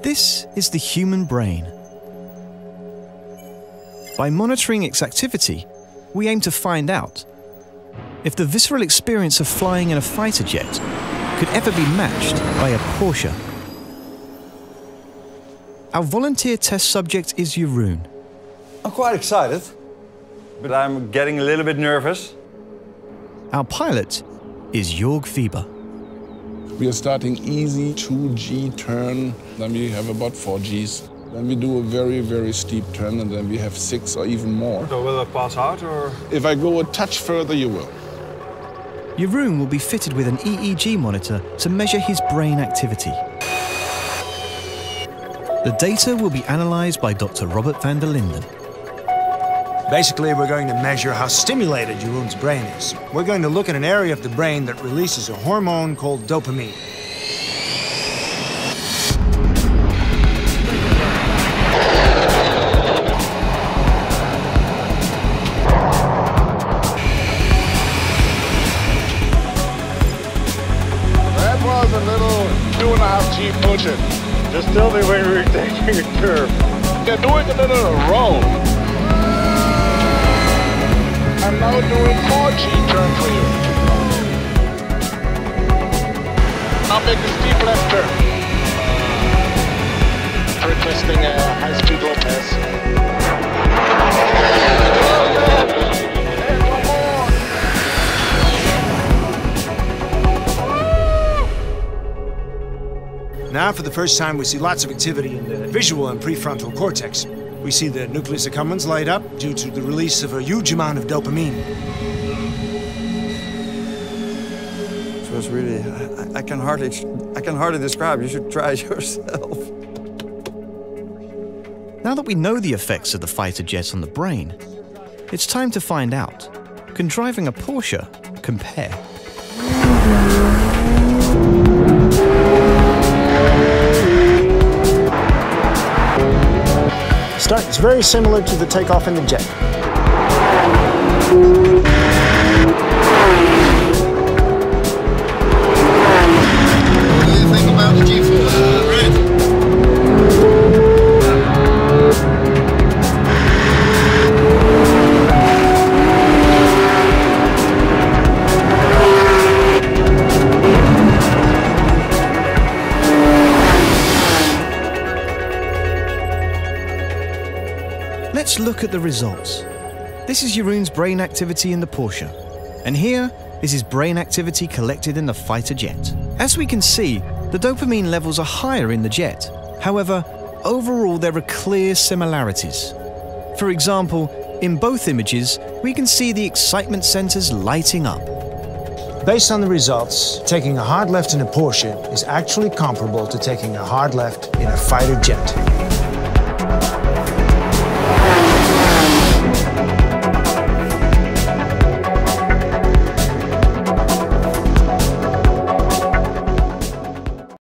This is the human brain. By monitoring its activity, we aim to find out if the visceral experience of flying in a fighter jet could ever be matched by a Porsche. Our volunteer test subject is Jeroen. I'm quite excited, but I'm getting a little bit nervous. Our pilot is Jörg Weber. We are starting easy 2G turn, then we have about 4Gs. Then we do a very, very steep turn, and then we have 6 or even more. So will I pass out, or? If I go a touch further, you will. Jeroen will be fitted with an EEG monitor to measure his brain activity. The data will be analysed by Dr. Robert van der Linden. Basically, we're going to measure how stimulated Jeroen's brain is. We're going to look at an area of the brain that releases a hormone called dopamine. That was a little 2.5G pushing. Just tell me when we're taking a curve. They're doing a little roll. I'm now doing 4G turn for you. Now make a steep left turn. Requesting a high-speed low pass. Now, for the first time, we see lots of activity in the visual and prefrontal cortex. We see the nucleus accumbens light up due to the release of a huge amount of dopamine. It was really, I can hardly describe. You should try it yourself. Now that we know the effects of the fighter jet on the brain, it's time to find out. Can driving a Porsche compare? Start is very similar to the takeoff in the jet. What do you think about the G-force? Great. Let's look at the results. This is Jeroen's brain activity in the Porsche, and here is his brain activity collected in the fighter jet. As we can see, the dopamine levels are higher in the jet. However, overall there are clear similarities. For example, in both images, we can see the excitement centers lighting up. Based on the results, taking a hard left in a Porsche is actually comparable to taking a hard left in a fighter jet.